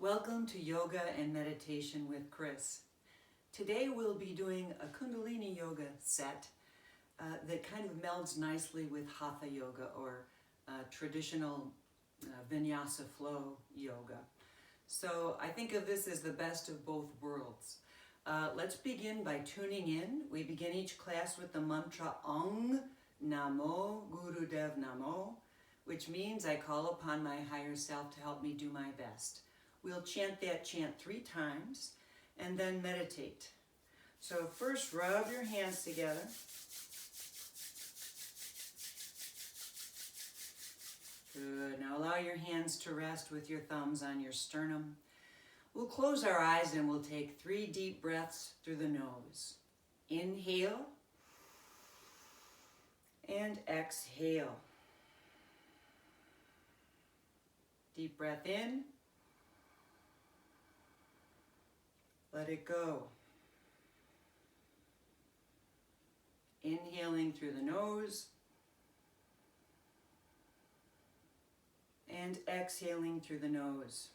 Welcome to Yoga and Meditation with Chris. Today we'll be doing a Kundalini Yoga set that kind of melds nicely with Hatha Yoga or traditional Vinyasa flow yoga. So I think of this as the best of both worlds. Let's begin by tuning in. We begin each class with the mantra Ong Namo Gurudev Namo, which means I call upon my higher self to help me do my best. We'll chant that chant 3 times and then meditate. So first rub your hands together. Good. Now allow your hands to rest with your thumbs on your sternum. We'll close our eyes and we'll take 3 deep breaths through the nose. Inhale and exhale. Deep breath in. Let it go. Inhaling through the nose and exhaling through the nose.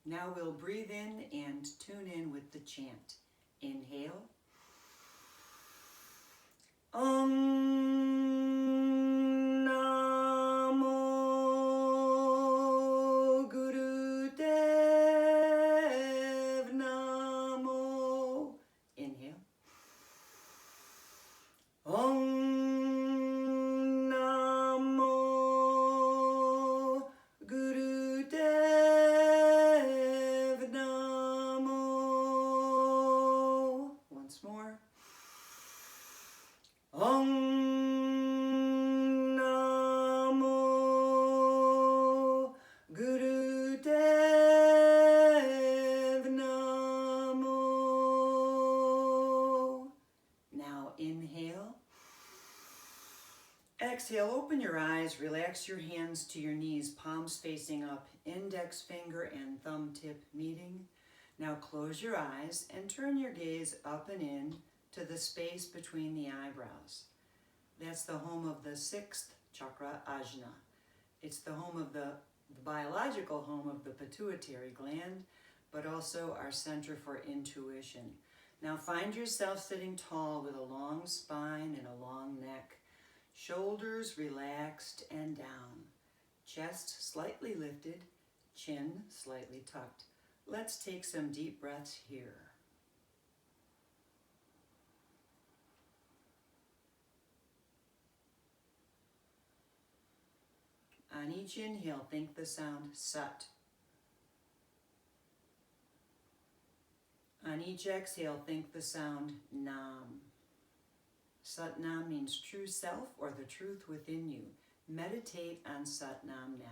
Now we'll breathe in and tune in with the chant. Inhale. Exhale, open your eyes, relax your hands to your knees, palms facing up, index finger and thumb tip meeting. Now close your eyes and turn your gaze up and in to the space between the eyebrows. That's the home of the 6th chakra, Ajna. It's the home of the biological home of the pituitary gland, but also our center for intuition. Now find yourself sitting tall with a long spine and a long neck. Shoulders relaxed and down. Chest slightly lifted, chin slightly tucked. Let's take some deep breaths here. On each inhale, think the sound Sat. On each exhale, think the sound Nam. Sat Nam means true self or the truth within you. Meditate on Sat Nam now.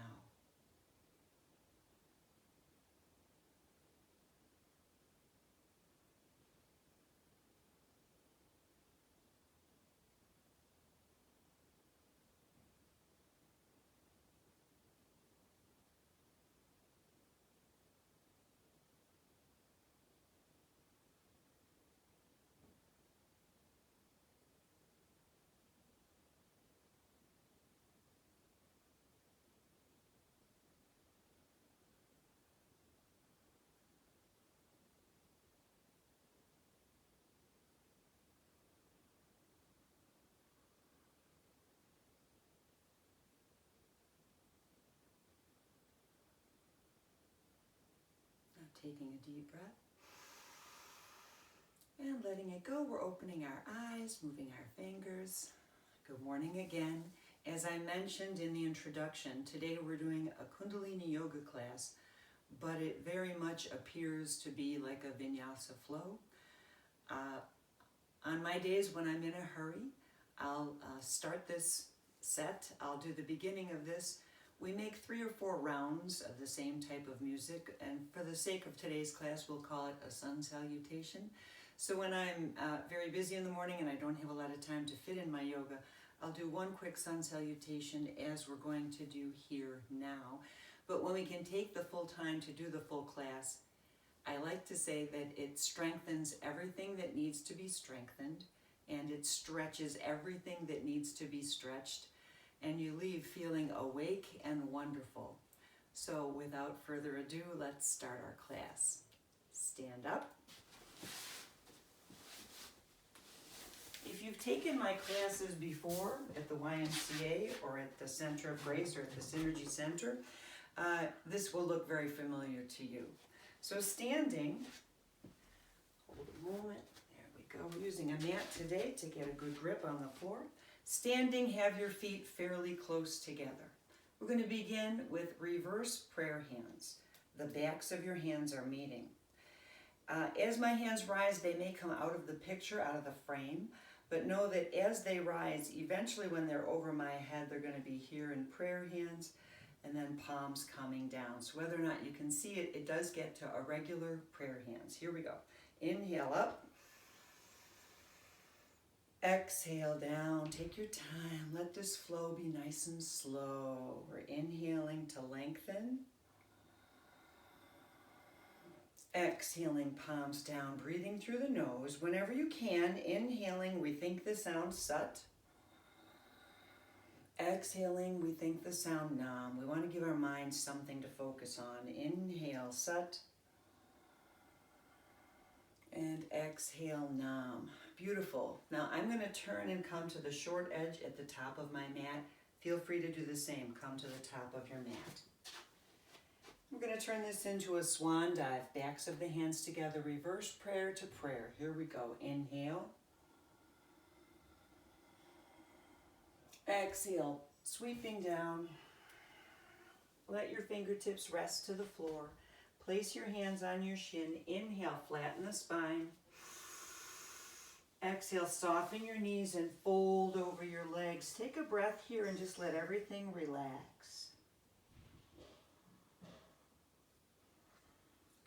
Taking a deep breath and letting it go. We're opening our eyes, moving our fingers. Good morning again. As I mentioned in the introduction, today we're doing a Kundalini Yoga class, but it very much appears to be like a Vinyasa flow. On my days when I'm in a hurry, I'll start this set. I'll do the beginning of this. We make 3 or 4 rounds of the same type of music, and for the sake of today's class, we'll call it a sun salutation. So when I'm very busy in the morning and I don't have a lot of time to fit in my yoga, I'll do one quick sun salutation as we're going to do here now. But when we can take the full time to do the full class, I like to say that it strengthens everything that needs to be strengthened, and it stretches everything that needs to be stretched, and you leave feeling awake and wonderful. So without further ado, let's start our class. Stand up. If you've taken my classes before at the YMCA or at the Center of Grace or at the Synergy Center, this will look very familiar to you. So standing, hold a moment, there we go. We're using a mat today to get a good grip on the floor. Standing, have your feet fairly close together. We're going to begin with reverse prayer hands. The backs of your hands are meeting. As my hands rise, they may come out of the picture, out of the frame, but know that as they rise, eventually when they're over my head, they're going to be here in prayer hands and then palms coming down. So whether or not you can see it, it does get to a regular prayer hands. Here we go. Inhale up. Exhale down. Take your time. Let this flow be nice and slow. We're inhaling to lengthen. Exhaling, palms down, breathing through the nose. Whenever you can, inhaling, we think the sound sat. Exhaling, we think the sound nam. We want to give our minds something to focus on. Inhale, sat. And exhale, nam. Beautiful. Now I'm going to turn and come to the short edge at the top of my mat. Feel free to do the same. Come to the top of your mat. We're going to turn this into a swan dive. Backs of the hands together. Reverse prayer to prayer. Here we go. Inhale. Exhale. Sweeping down. Let your fingertips rest to the floor. Place your hands on your shin. Inhale, flatten the spine. Exhale, soften your knees and fold over your legs. Take a breath here and just let everything relax.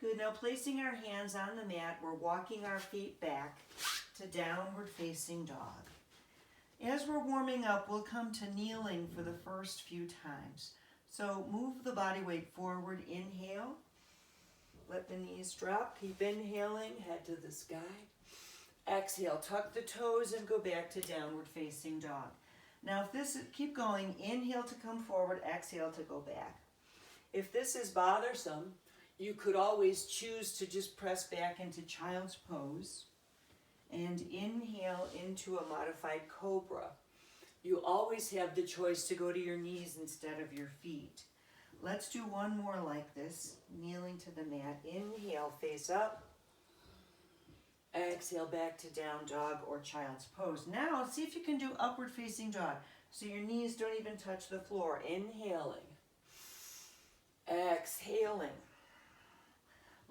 Good, now placing our hands on the mat, we're walking our feet back to downward facing dog. As we're warming up, we'll come to kneeling for the first few times. So move the body weight forward, inhale. Let the knees drop. Keep inhaling, head to the sky. Exhale, tuck the toes and go back to downward facing dog. Now if this is, keep going, inhale to come forward, exhale to go back. If this is bothersome, you could always choose to just press back into child's pose and inhale into a modified cobra. You always have the choice to go to your knees instead of your feet. Let's do one more like this, kneeling to the mat. Inhale, face up. Exhale, back to down dog or child's pose. Now, see if you can do upward facing dog. So your knees don't even touch the floor. Inhaling. Exhaling.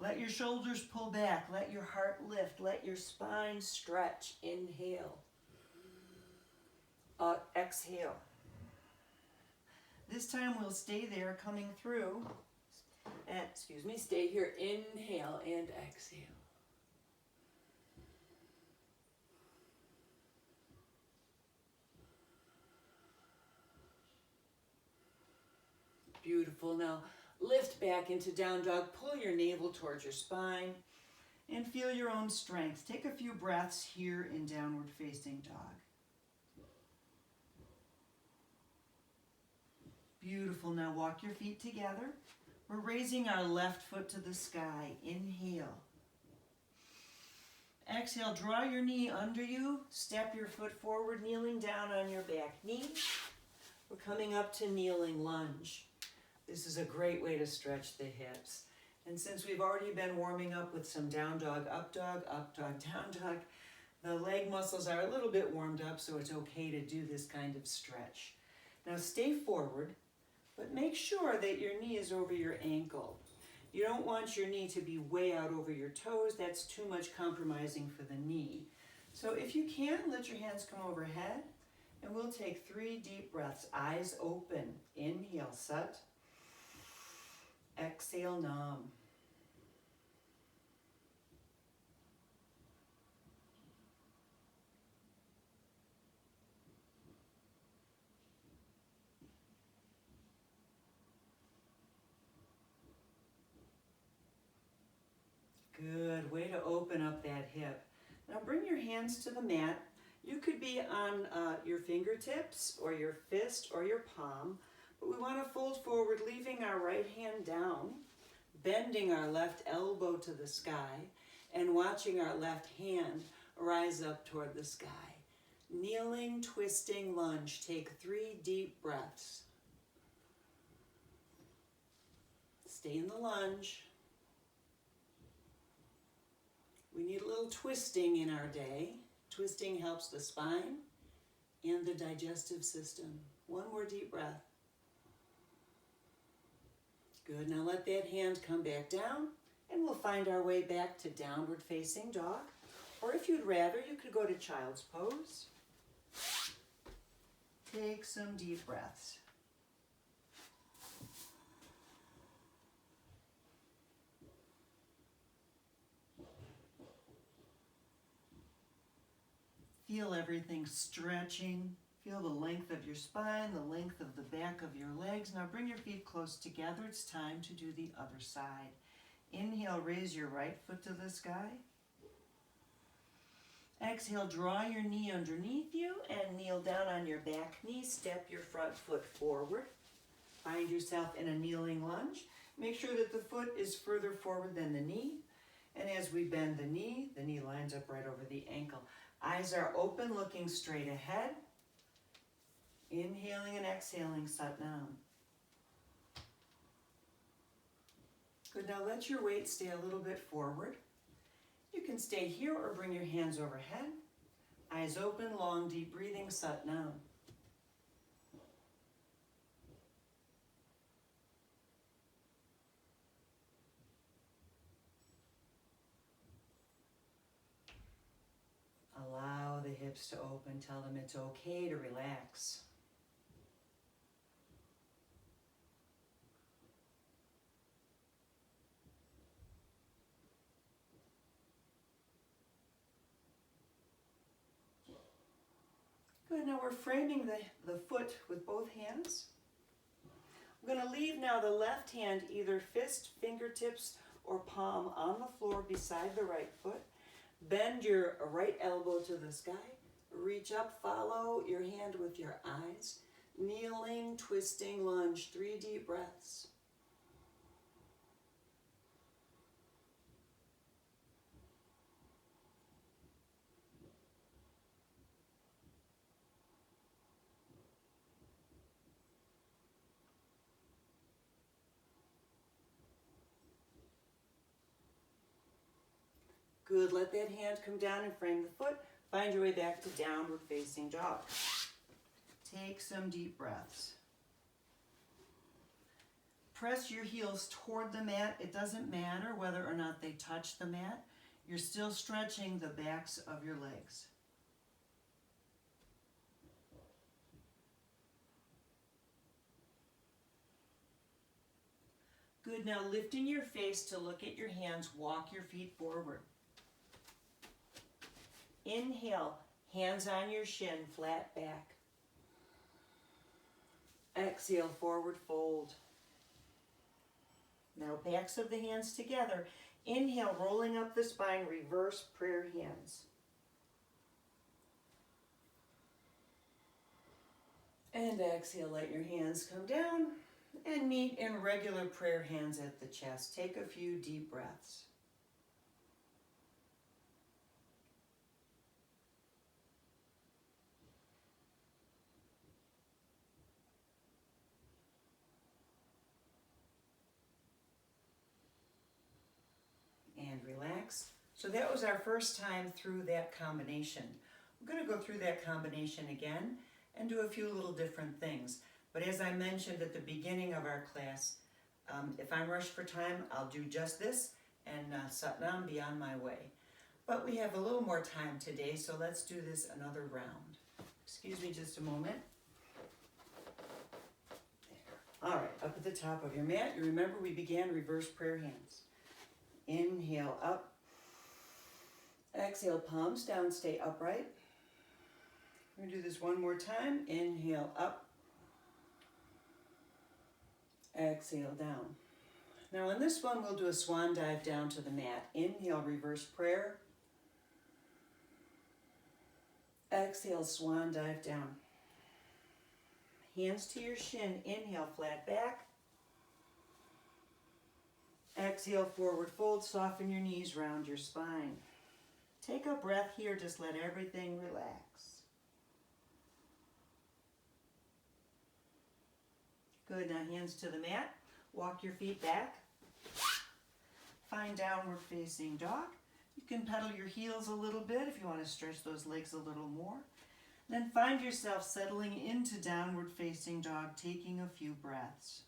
Let your shoulders pull back. Let your heart lift. Let your spine stretch. Inhale. Exhale. This time we'll stay there coming through. Stay here. Inhale and exhale. Beautiful. Now lift back into down dog. Pull your navel towards your spine and feel your own strength. Take a few breaths here in downward facing dog. Beautiful. Now walk your feet together. We're raising our left foot to the sky. Inhale. Exhale, draw your knee under you. Step your foot forward, kneeling down on your back knee. We're coming up to kneeling lunge. This is a great way to stretch the hips. And since we've already been warming up with some down dog, down dog, the leg muscles are a little bit warmed up, so it's okay to do this kind of stretch. Now stay forward, but make sure that your knee is over your ankle. You don't want your knee to be way out over your toes. That's too much compromising for the knee. So if you can, let your hands come overhead, and we'll take 3 deep breaths. Eyes open. Inhale, sat. Exhale, nam. Good, way to open up that hip. Now bring your hands to the mat. You could be on your fingertips or your fist or your palm, But we want to fold forward, leaving our right hand down, bending our left elbow to the sky, and watching our left hand rise up toward the sky. Kneeling, twisting lunge. Take 3 deep breaths. Stay in the lunge. We need a little twisting in our day. Twisting helps the spine and the digestive system. 1 more deep breath. Good, now let that hand come back down, and we'll find our way back to downward facing dog. Or if you'd rather, you could go to child's pose. Take some deep breaths. Feel everything stretching. Feel the length of your spine, the length of the back of your legs. Now bring your feet close together. It's time to do the other side. Inhale, raise your right foot to the sky. Exhale, draw your knee underneath you and kneel down on your back knee. Step your front foot forward. Find yourself in a kneeling lunge. Make sure that the foot is further forward than the knee. And as we bend the knee lines up right over the ankle. Eyes are open, looking straight ahead. Inhaling and exhaling, Satnam. Good, now let your weight stay a little bit forward. You can stay here or bring your hands overhead. Eyes open, long, deep breathing, Satnam. Allow the hips to open. Tell them it's okay to relax. Good, now we're framing the foot with both hands. I'm going to leave now the left hand either fist, fingertips, or palm on the floor beside the right foot. Bend your right elbow to the sky. Reach up, follow your hand with your eyes. Kneeling, twisting lunge, 3 deep breaths. Good, let that hand come down and frame the foot. Find your way back to downward facing dog. Take some deep breaths. Press your heels toward the mat. It doesn't matter whether or not they touch the mat. You're still stretching the backs of your legs. Good, now lifting your face to look at your hands, walk your feet forward. Inhale, hands on your shin, flat back. Exhale, forward fold. Now backs of the hands together. Inhale, rolling up the spine, reverse prayer hands. And exhale, let your hands come down and meet in regular prayer hands at the chest. Take a few deep breaths. And relax. So that was our first time through that combination. We're going to go through that combination again and do a few little different things. But as I mentioned at the beginning of our class, if I'm rushed for time, I'll do just this and Satnam be on my way. But we have a little more time today, so let's do this another round. Excuse me just a moment. There. All right, up at the top of your mat, you remember we began reverse prayer hands. Inhale up. Exhale, palms down, stay upright. We're going to do this one more time. Inhale up. Exhale down. Now in this one, we'll do a swan dive down to the mat. Inhale, reverse prayer. Exhale, swan dive down. Hands to your shin. Inhale, flat back. Exhale, forward fold. Soften your knees, round your spine. Take a breath here. Just let everything relax. Good. Now hands to the mat. Walk your feet back. Find downward facing dog. You can pedal your heels a little bit if you want to stretch those legs a little more. Then find yourself settling into downward facing dog, taking a few breaths.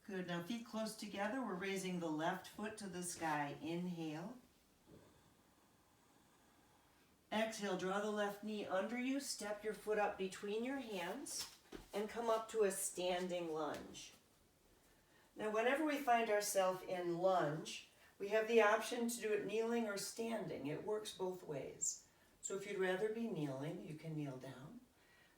Good. Now feet close together. We're raising the left foot to the sky. Inhale. Exhale, draw the left knee under you, step your foot up between your hands, and come up to a standing lunge. Now, whenever we find ourselves in lunge, we have the option to do it kneeling or standing. It works both ways. So if you'd rather be kneeling, you can kneel down.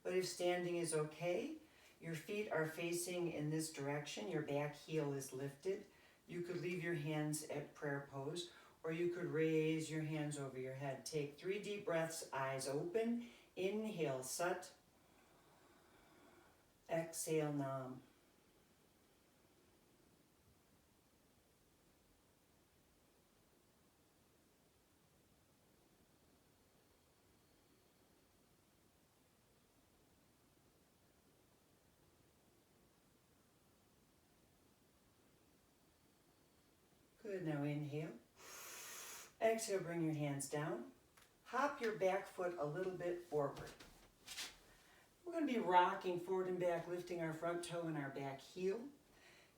But if standing is okay, your feet are facing in this direction, your back heel is lifted. You could leave your hands at prayer pose, or you could raise your hands over your head. Take 3 deep breaths, eyes open. Inhale, Sat. Exhale, Nam. Good, now inhale. Exhale, bring your hands down. Hop your back foot a little bit forward. We're going to be rocking forward and back, lifting our front toe and our back heel.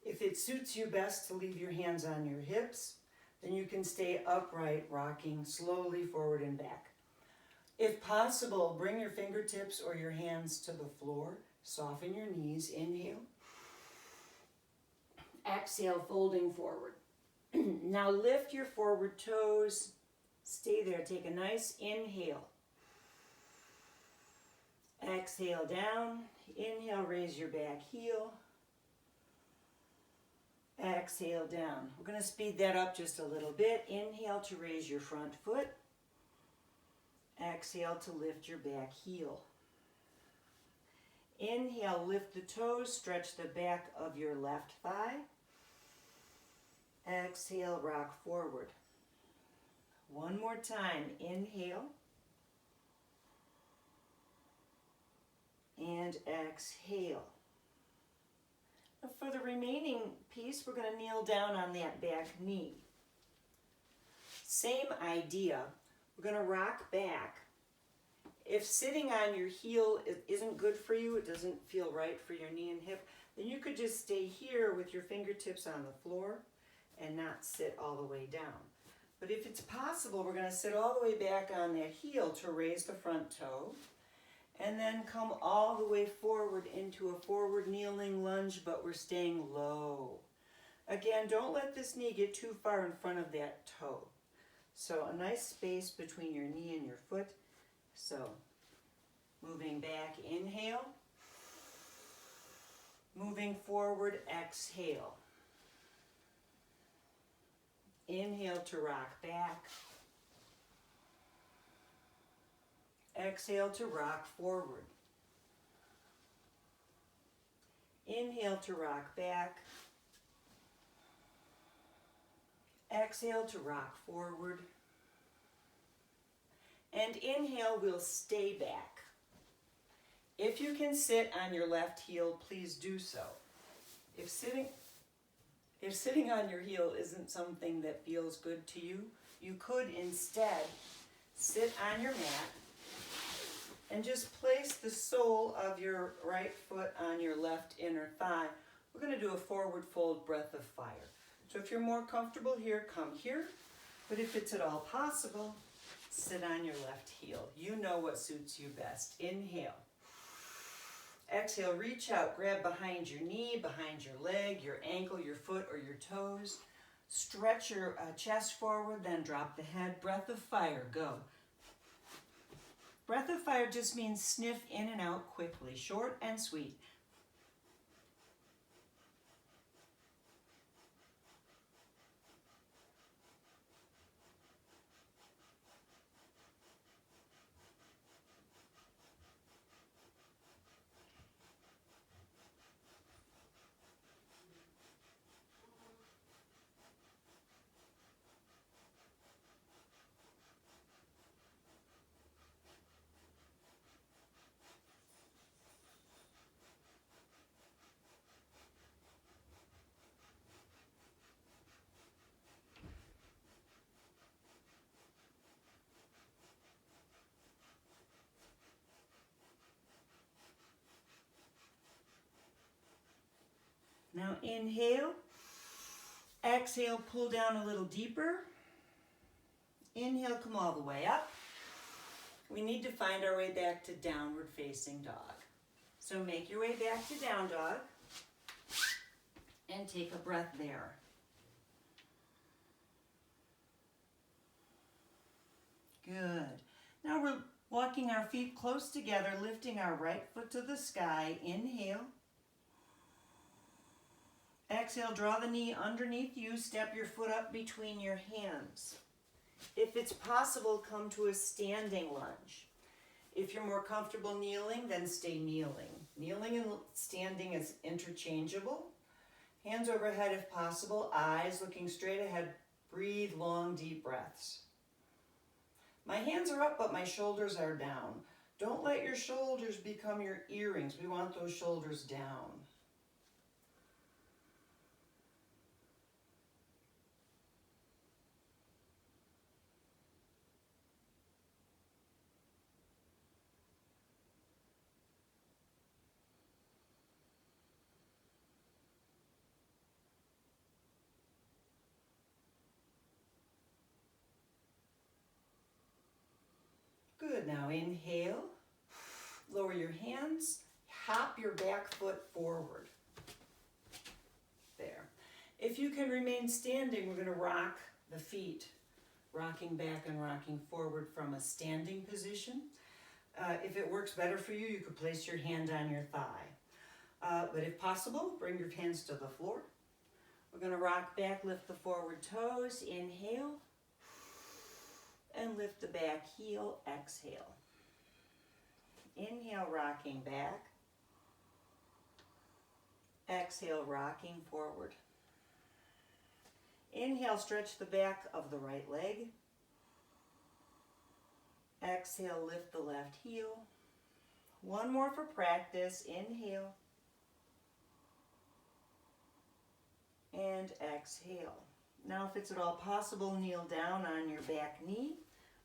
If it suits you best to leave your hands on your hips, then you can stay upright, rocking slowly forward and back. If possible, bring your fingertips or your hands to the floor. Soften your knees. Inhale. Exhale, folding forward. Now lift your forward toes. Stay there. Take a nice inhale. Exhale down. Inhale, raise your back heel. Exhale down. We're going to speed that up just a little bit. Inhale to raise your front foot. Exhale to lift your back heel. Inhale, lift the toes, stretch the back of your left thigh. Exhale, rock forward. One more time. Inhale. And exhale. Now for the remaining piece, we're going to kneel down on that back knee. Same idea. We're going to rock back. If sitting on your heel isn't good for you, it doesn't feel right for your knee and hip, then you could just stay here with your fingertips on the floor and not sit all the way down. But if it's possible, we're going to sit all the way back on that heel to raise the front toe, and then come all the way forward into a forward kneeling lunge, but we're staying low. Again, don't let this knee get too far in front of that toe. So a nice space between your knee and your foot. So moving back, inhale. Moving forward, exhale. Inhale to rock back. Exhale to rock forward. Inhale to rock back. Exhale to rock forward. And inhale, we'll stay back. If you can sit on your left heel, please do so. If sitting on your heel isn't something that feels good to you, you could instead sit on your mat and just place the sole of your right foot on your left inner thigh. We're going to do a forward fold breath of fire. So if you're more comfortable here, come here. But if it's at all possible, sit on your left heel. You know what suits you best. Inhale. Exhale, reach out, grab behind your knee, behind your leg, your ankle, your foot, or your toes. Stretch your chest forward, then drop the head. Breath of fire, go. Breath of fire just means sniff in and out quickly, short and sweet. inhale. Exhale, pull down a little deeper. Inhale, come all the way up. We need to find our way back to downward facing dog. So make your way back to down dog and take a breath there. Good. Now we're walking our feet close together, lifting our right foot to the sky. Inhale. Exhale, draw the knee underneath you. Step your foot up between your hands. If it's possible, come to a standing lunge. If you're more comfortable kneeling, then stay kneeling. Kneeling and standing is interchangeable. Hands overhead if possible, eyes looking straight ahead. Breathe long, deep breaths. My hands are up, but my shoulders are down. Don't let your shoulders become your earrings. We want those shoulders down. Good, now inhale, lower your hands, hop your back foot forward. There. If you can remain standing, we're going to rock the feet, rocking back and rocking forward from a standing position. If it works better for you, you could place your hand on your thigh. But if possible, bring your hands to the floor. We're going to rock back, lift the forward toes, inhale. And lift the back heel, exhale. Inhale, rocking back. Exhale, rocking forward. Inhale, stretch the back of the right leg. Exhale, lift the left heel. One more for practice. Inhale. And exhale. Now, if it's at all possible, kneel down on your back knee.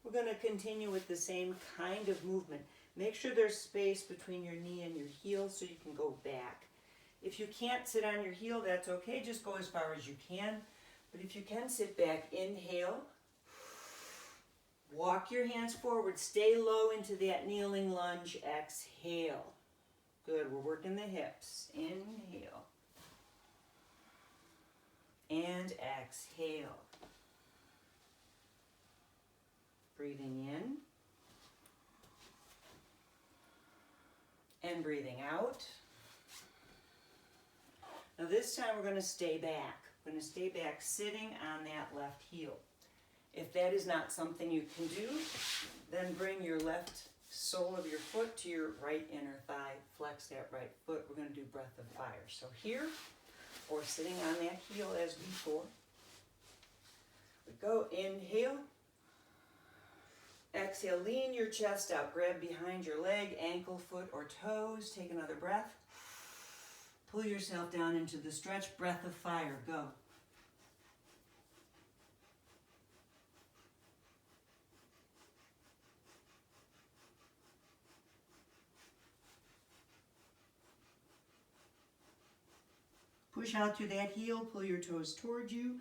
We're going to continue with the same kind of movement. Make sure there's space between your knee and your heel so you can go back. If you can't sit on your heel, that's okay. Just go as far as you can. But if you can sit back, inhale. Walk your hands forward. Stay low into that kneeling lunge. Exhale. Good. We're working the hips. Inhale. And exhale. Breathing in. And breathing out. Now this time we're going to stay back. We're going to stay back sitting on that left heel. If that is not something you can do, then bring your left sole of your foot to your right inner thigh. Flex that right foot. We're going to do breath of fire. So here, or sitting on that heel as before. We go, inhale. Exhale, lean your chest out. Grab behind your leg, ankle, foot, or toes. Take another breath. Pull yourself down into the stretch. Breath of fire, go. Push out through that heel, pull your toes towards you.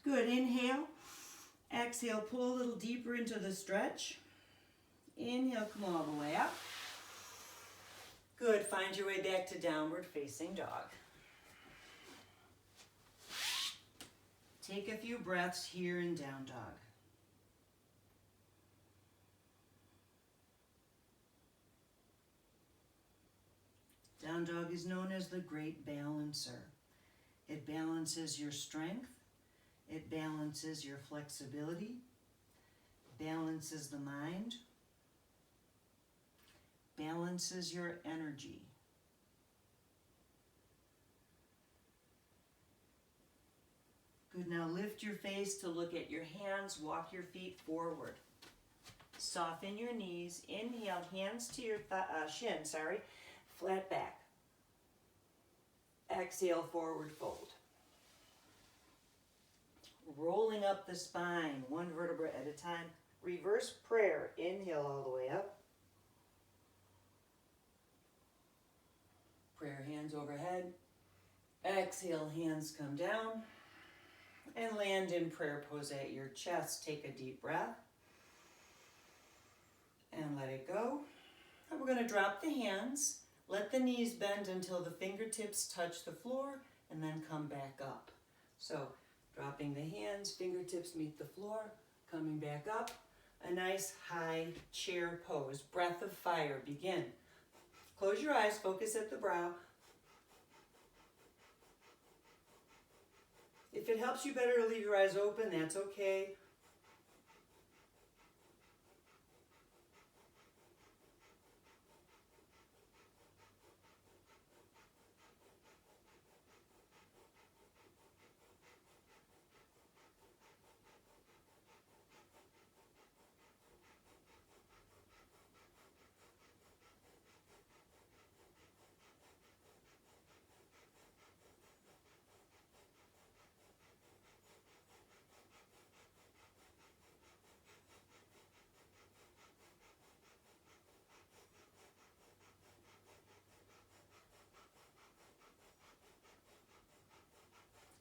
Good, inhale. Exhale, pull a little deeper into the stretch. Inhale, come all the way up. Good, find your way back to downward facing dog. Take a few breaths here in down dog. Down dog is known as the great balancer. It balances your strength. It balances your flexibility, balances the mind, balances your energy. Good, now lift your face to look at your hands, walk your feet forward. Soften your knees, inhale, hands to your shin, flat back. Exhale, forward fold. Rolling up the spine, one vertebra at a time. Reverse prayer, inhale all the way up. Prayer hands overhead. Exhale, hands come down. And land in prayer pose at your chest. Take a deep breath. And let it go. And we're going to drop the hands. Let the knees bend until the fingertips touch the floor and then come back up. So dropping the hands, fingertips meet the floor, coming back up. A nice high chair pose. Breath of fire. Begin. Close your eyes, focus at the brow. If it helps you better to leave your eyes open, that's okay.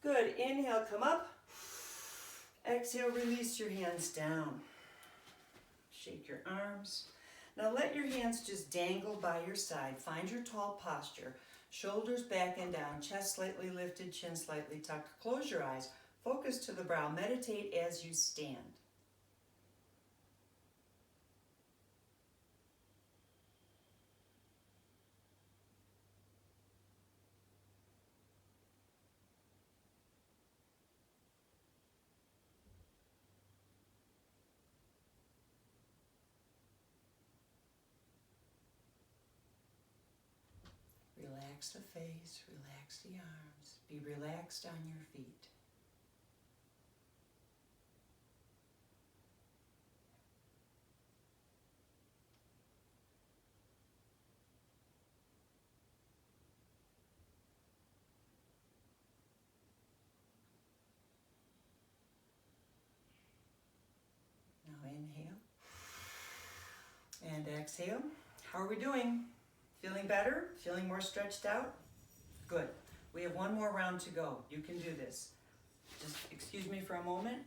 Good. Inhale, come up. Exhale, release your hands down. Shake your arms. Now let your hands just dangle by your side. Find your tall posture. Shoulders back and down, chest slightly lifted, chin slightly tucked. Close your eyes. Focus to the brow. Meditate as you stand. Relax the face, relax the arms. Be relaxed on your feet. Now inhale and exhale. How are we doing? Feeling better? Feeling more stretched out? Good. We have one more round to go. You can do this. Just excuse me for a moment.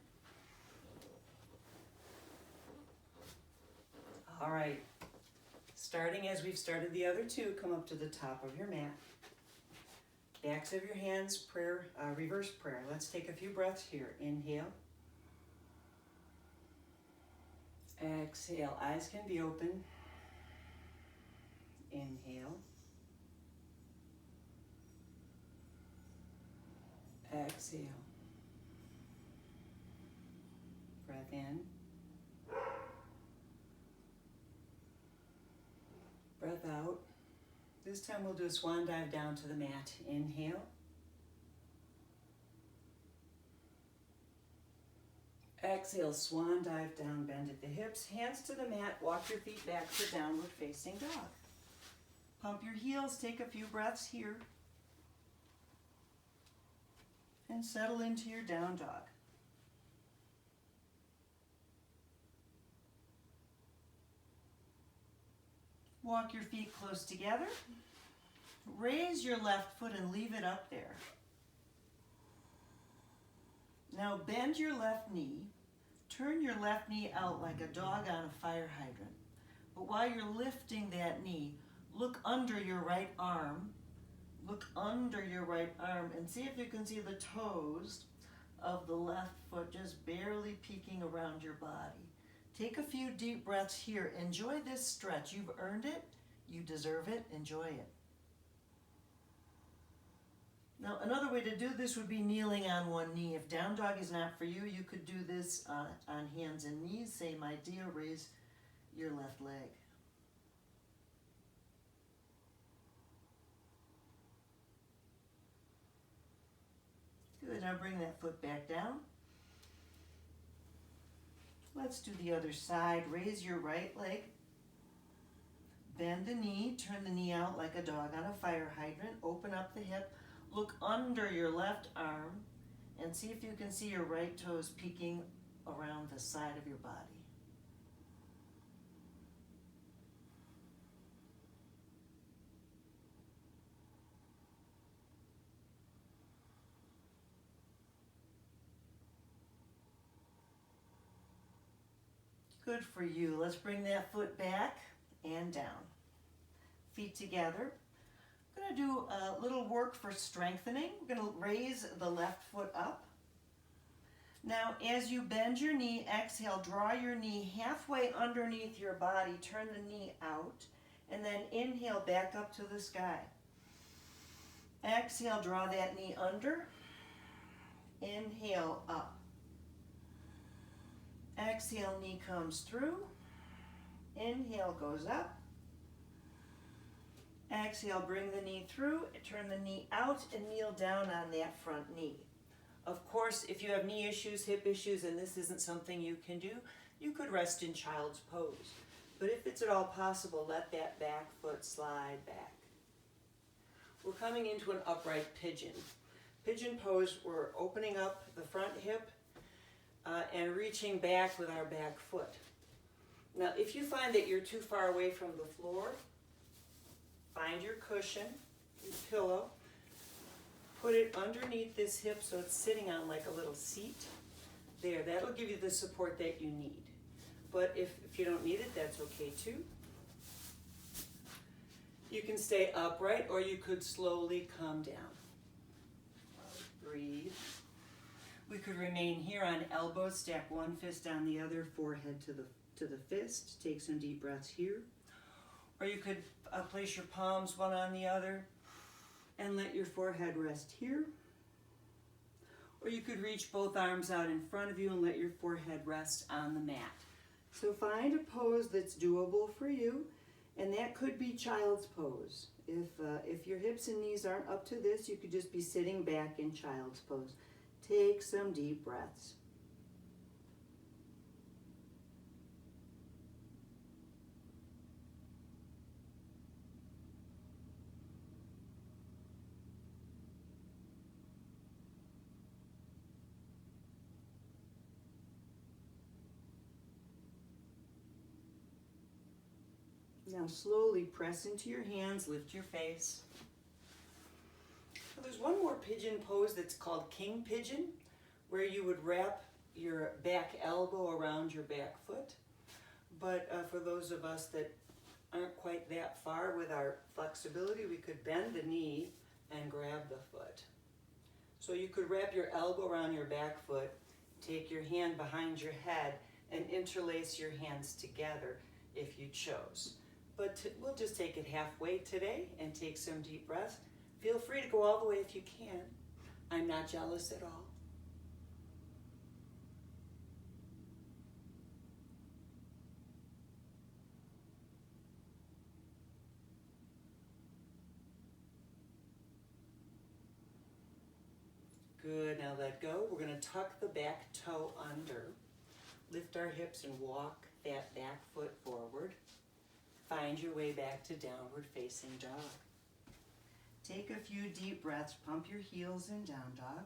All right. Starting as we've started the other two, come up to the top of your mat. Backs of your hands, prayer, reverse prayer. Let's take a few breaths here. Inhale. Exhale. Eyes can be open. Inhale. Exhale. Breath in. Breath out. This time we'll do a swan dive down to the mat. Inhale. Exhale, swan dive down, bend at the hips. Hands to the mat, walk your feet back for downward facing dog. Pump your heels, take a few breaths here. And settle into your down dog. Walk your feet close together. Raise your left foot and leave it up there. Now bend your left knee. Turn your left knee out like a dog on a fire hydrant. But while you're lifting that knee, look under your right arm. Look under your right arm and see if you can see the toes of the left foot just barely peeking around your body. Take a few deep breaths here. Enjoy this stretch. You've earned it. You deserve it. Enjoy it. Now, another way to do this would be kneeling on one knee. If down dog is not for you, you could do this on hands and knees. Same idea. Raise your left leg. Good, now bring that foot back down. Let's do the other side. Raise your right leg. Bend the knee, turn the knee out like a dog on a fire hydrant. Open up the hip. Look under your left arm and see if you can see your right toes peeking around the side of your body. Good for you. Let's bring that foot back and down. Feet together. We're going to do a little work for strengthening. We're going to raise the left foot up. Now, as you bend your knee, exhale, draw your knee halfway underneath your body, turn the knee out, and then inhale back up to the sky. Exhale, draw that knee under. Inhale up. Exhale, knee comes through. Inhale goes up. Exhale, bring the knee through, turn the knee out, and kneel down on that front knee. Of course, if you have knee issues, hip issues, and this isn't something you can do, you could rest in child's pose. But if it's at all possible, let that back foot slide back. We're coming into an upright pigeon. Pigeon pose, we're opening up the front hip and reaching back with our back foot. Now, if you find that you're too far away from the floor, find your cushion, your pillow, put it underneath this hip so it's sitting on like a little seat. There, that'll give you the support that you need. But if you don't need it, that's okay too. You can stay upright or you could slowly come down. Breathe. We could remain here on elbows, stack one fist on the other, forehead to the fist. Take some deep breaths here. Or you could place your palms one on the other and let your forehead rest here. Or you could reach both arms out in front of you and let your forehead rest on the mat. So find a pose that's doable for you, and that could be child's pose. If your hips and knees aren't up to this, you could just be sitting back in child's pose. Take some deep breaths. Now slowly press into your hands, lift your face. Now there's one more pigeon pose that's called king pigeon, where you would wrap your back elbow around your back foot. But for those of us that aren't quite that far with our flexibility, we could bend the knee and grab the foot. So you could wrap your elbow around your back foot, take your hand behind your head, and interlace your hands together if you chose. But we'll just take it halfway today and take some deep breaths. Feel free to go all the way if you can. I'm not jealous at all. Good, now let go. We're going to tuck the back toe under. Lift our hips and walk that back foot forward. Find your way back to downward facing dog. Take a few deep breaths, pump your heels in down dog.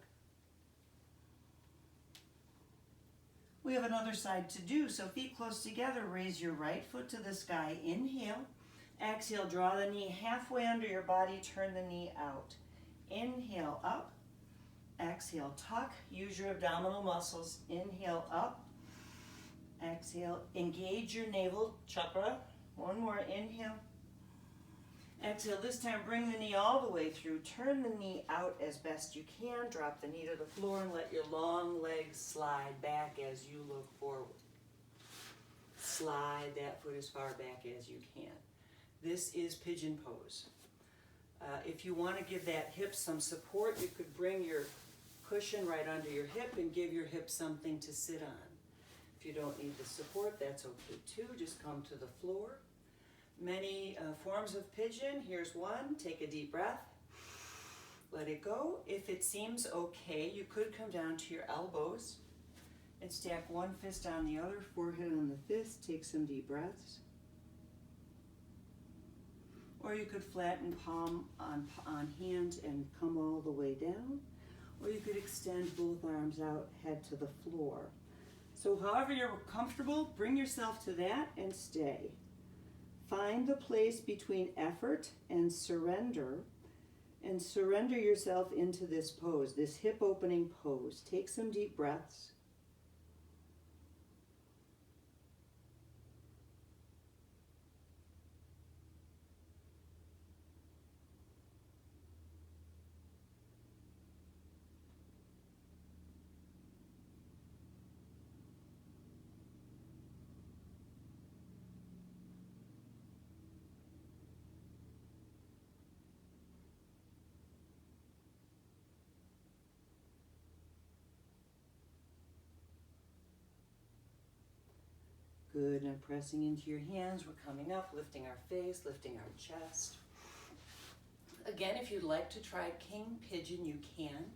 We have another side to do, so feet close together, raise your right foot to the sky, inhale. Exhale, draw the knee halfway under your body, turn the knee out. Inhale, up. Exhale, tuck, use your abdominal muscles. Inhale, up. Exhale, engage your navel chakra. One more, inhale. Exhale, this time bring the knee all the way through. Turn the knee out as best you can. Drop the knee to the floor and let your long legs slide back as you look forward. Slide that foot as far back as you can. This is pigeon pose. If you want to give that hip some support, you could bring your cushion right under your hip and give your hip something to sit on. If you don't need the support, that's okay too. Just come to the floor. Many forms of pigeon. Here's one. Take a deep breath. Let it go. If it seems okay, you could come down to your elbows and stack one fist on the other, forehead on the fist. Take some deep breaths. Or you could flatten palm on hand and come all the way down. Or you could extend both arms out, head to the floor. So however you're comfortable, bring yourself to that and stay. Find the place between effort and surrender yourself into this pose, this hip opening pose. Take some deep breaths. Good, now pressing into your hands, we're coming up, lifting our face, lifting our chest. Again, if you'd like to try King Pigeon, you can.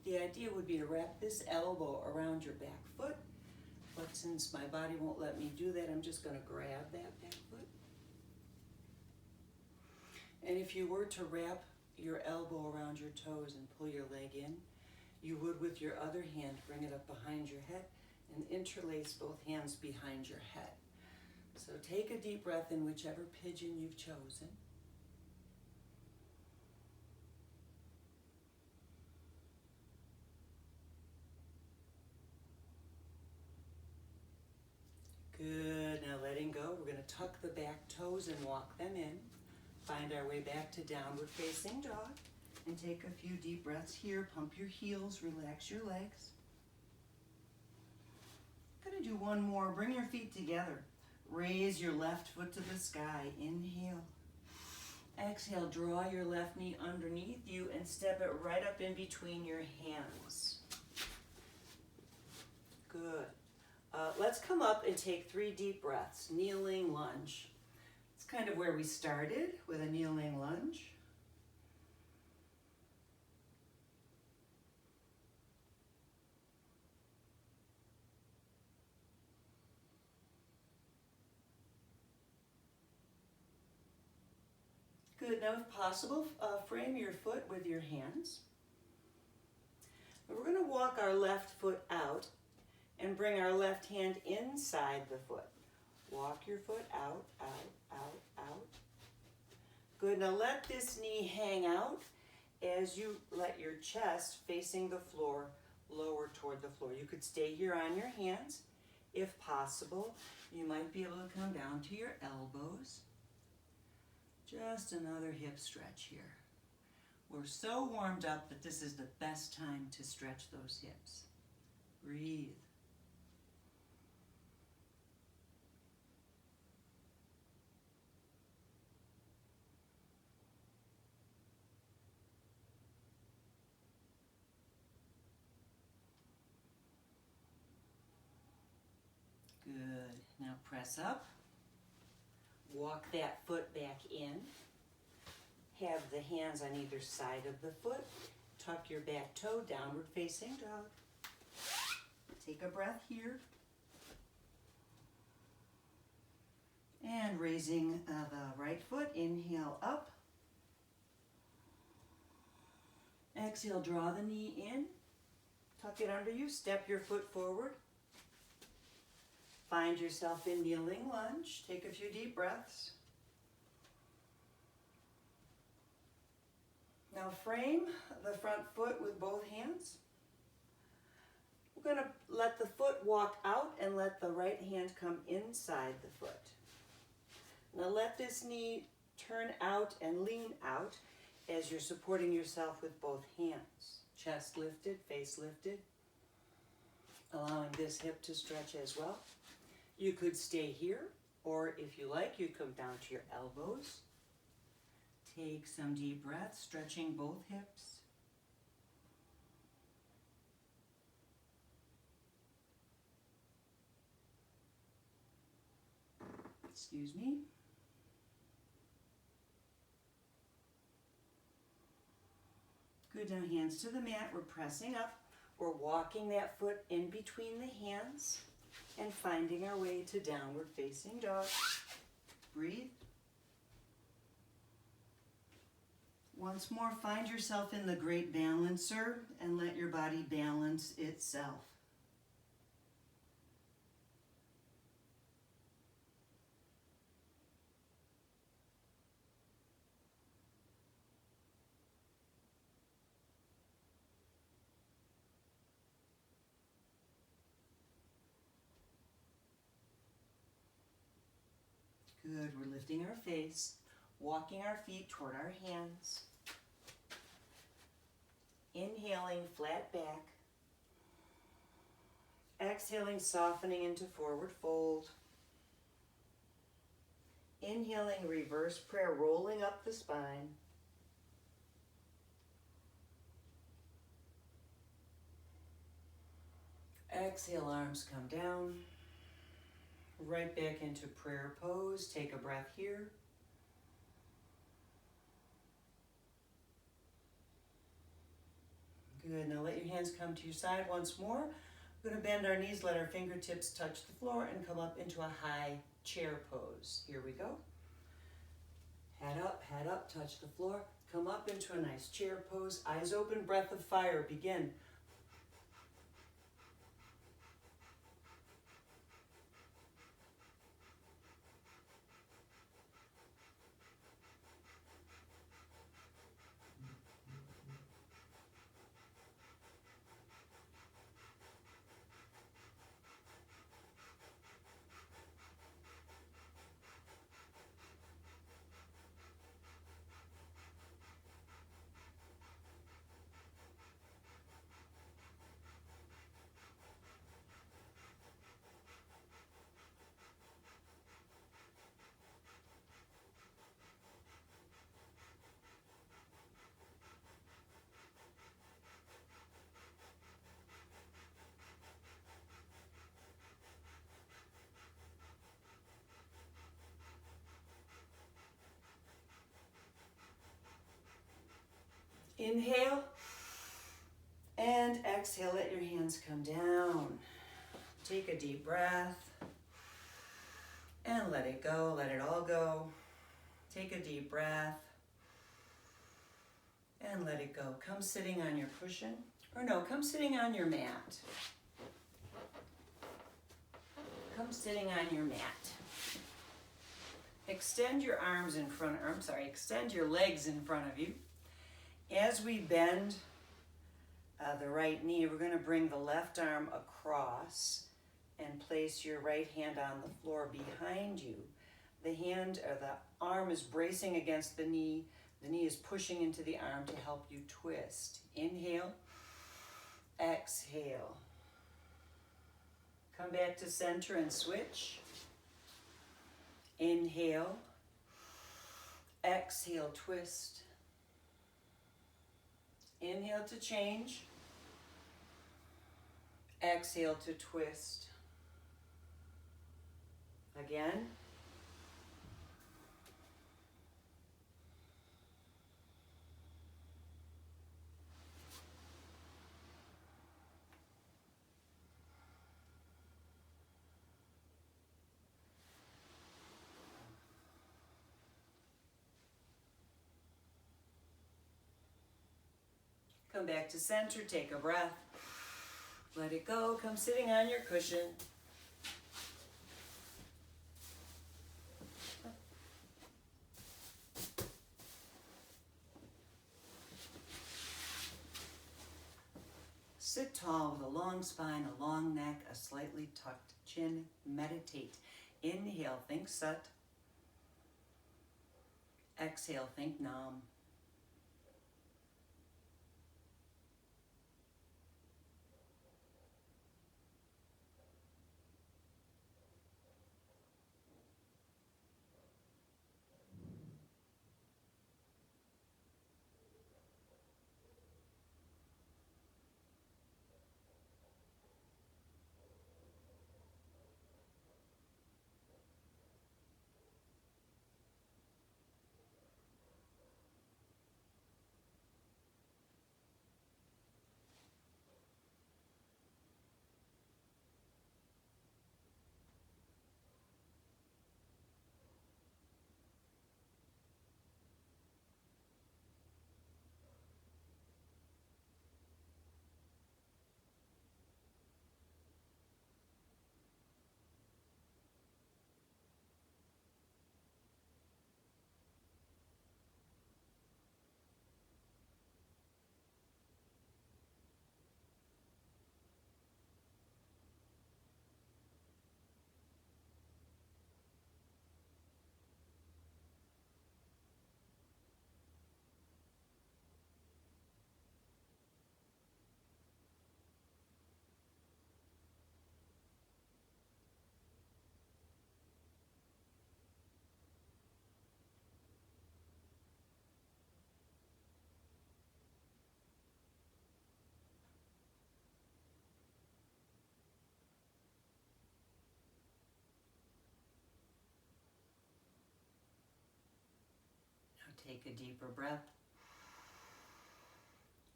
The idea would be to wrap this elbow around your back foot, but since my body won't let me do that, I'm just going to grab that back foot. And if you were to wrap your elbow around your toes and pull your leg in, you would with your other hand bring it up behind your head and interlace both hands behind your head. So take a deep breath in whichever pigeon you've chosen. Good, now letting go. We're going to tuck the back toes and walk them in. Find our way back to downward facing dog. And take a few deep breaths here. Pump your heels, relax your legs. Going to do one more. Bring your feet together. Raise your left foot to the sky. Inhale. Exhale, draw your left knee underneath you and step it right up in between your hands. Good. Let's come up and take 3 deep breaths. Kneeling lunge. It's kind of where we started with a kneeling lunge. Good, now if possible, frame your foot with your hands. We're going to walk our left foot out and bring our left hand inside the foot. Walk your foot out, out, out, out. Good, now let this knee hang out as you let your chest facing the floor lower toward the floor. You could stay here on your hands. If possible, you might be able to come down to your elbows. Just another hip stretch here. We're so warmed up that this is the best time to stretch those hips. Breathe. Good. Now press up. Walk that foot back in. Have the hands on either side of the foot. Tuck your back toe, downward facing dog. Take a breath here. And raising the right foot, inhale up. Exhale, draw the knee in. Tuck it under you, step your foot forward. Find yourself in kneeling lunge. Take a few deep breaths. Now frame the front foot with both hands. We're going to let the foot walk out and let the right hand come inside the foot. Now let this knee turn out and lean out as you're supporting yourself with both hands. Chest lifted, face lifted. Allowing this hip to stretch as well. You could stay here, or if you like, you come down to your elbows. Take some deep breaths, stretching both hips. Excuse me. Good, now hands to the mat. We're pressing up. We're walking that foot in between the hands and finding our way to downward facing dog. Breathe. Once more, find yourself in the great balancer and let your body balance itself. Good, we're lifting our face, walking our feet toward our hands. Inhaling, flat back. Exhaling, softening into forward fold. Inhaling, reverse prayer, rolling up the spine. Exhale, arms come down. Right back into prayer pose. Take a breath here. Good, now let your hands come to your side once more. We're going to bend our knees, let our fingertips touch the floor, and come up into a high chair pose. Here we go. Head up, touch the floor. Come up into a nice chair pose. Eyes open, breath of fire, begin. Inhale and exhale, let your hands come down. Take a deep breath and let it go, let it all go. Take a deep breath and let it go. Come sitting on your cushion, or no, come sitting on your mat. Come sitting on your mat. Extend your arms in front, extend your legs in front of you. As we bend the right knee, we're going to bring the left arm across and place your right hand on the floor behind you. The arm is bracing against the knee. The knee is pushing into the arm to help you twist. Inhale, exhale. Come back to center and switch. Inhale, exhale, twist. Inhale to change. Exhale to twist. Again. Come back to center, take a breath. Let it go, come sitting on your cushion. Sit tall with a long spine, a long neck, a slightly tucked chin. Meditate. Inhale, think Sat. Exhale, think Nam. take a deeper breath.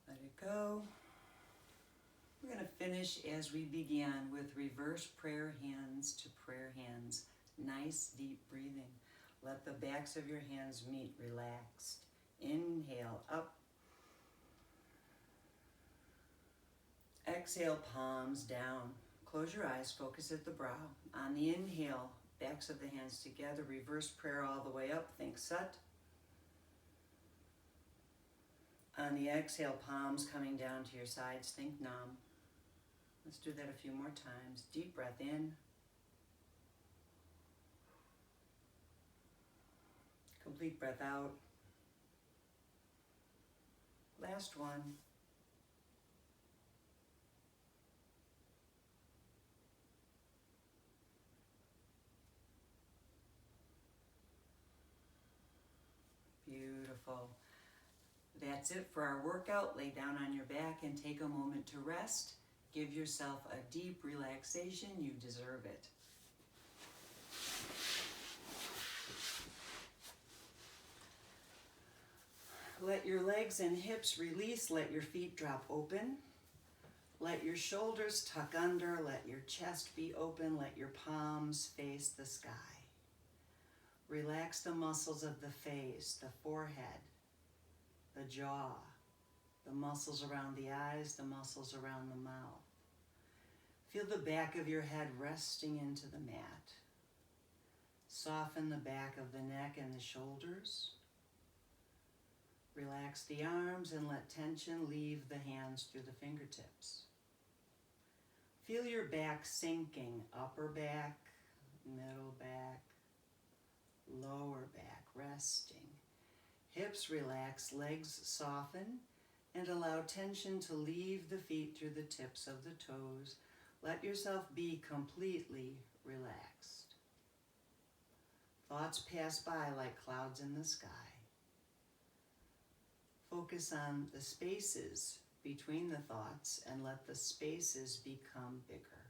Let it go. We're going to finish as we began with reverse prayer hands to prayer hands. Nice deep breathing. Let the backs of your hands meet relaxed. Inhale up. Exhale, palms down. Close your eyes, focus at the brow. On the inhale, backs of the hands together, reverse prayer all the way up, think Sat. On the exhale, palms coming down to your sides, think Nam. Let's do that a few more times. Deep breath in. Complete breath out. Last one. Beautiful. That's it for our workout. Lay down on your back and take a moment to rest. Give yourself a deep relaxation. You deserve it. Let your legs and hips release. Let your feet drop open. Let your shoulders tuck under. Let your chest be open. Let your palms face the sky. Relax the muscles of the face, the forehead, the jaw, the muscles around the eyes, the muscles around the mouth. Feel the back of your head resting into the mat. Soften the back of the neck and the shoulders. Relax the arms and let tension leave the hands through the fingertips. Feel your back sinking, upper back, middle back, lower back, resting. Hips relax, legs soften, and allow tension to leave the feet through the tips of the toes. Let yourself be completely relaxed. Thoughts pass by like clouds in the sky. Focus on the spaces between the thoughts and let the spaces become bigger.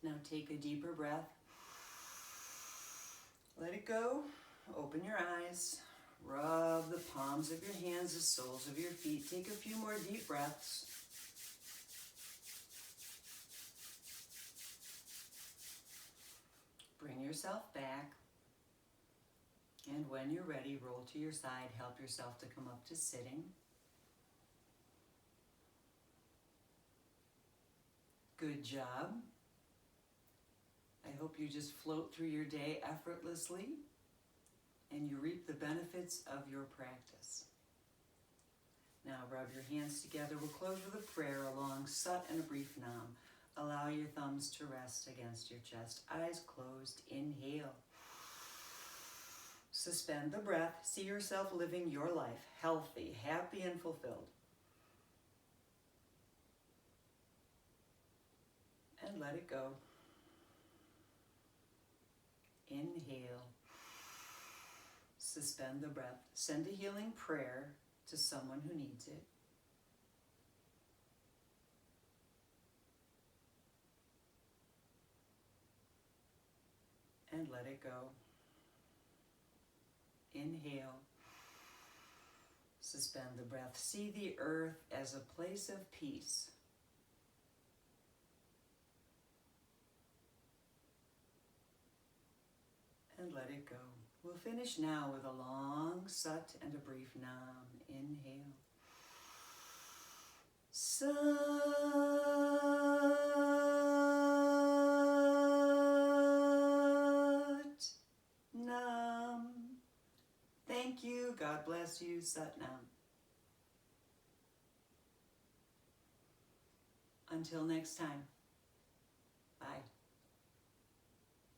Now take a deeper breath. Let it go. Open your eyes. Rub the palms of your hands, the soles of your feet. Take a few more deep breaths. Bring yourself back. And when you're ready, roll to your side. Help yourself to come up to sitting. Good job. I hope you just float through your day effortlessly and you reap the benefits of your practice. Now rub your hands together. We'll close with a prayer, a long sat and a brief nam. Allow your thumbs to rest against your chest. Eyes closed. Inhale. Suspend the breath. See yourself living your life, healthy, happy, and fulfilled. And let it go. Inhale. Suspend the breath. Send a healing prayer to someone who needs it. And let it go. Inhale. Suspend the breath. See the earth as a place of peace. And let it go. We'll finish now with a long sat and a brief nam. Inhale. Sat nam. Thank you. God bless you. Sat nam. Until next time. Bye.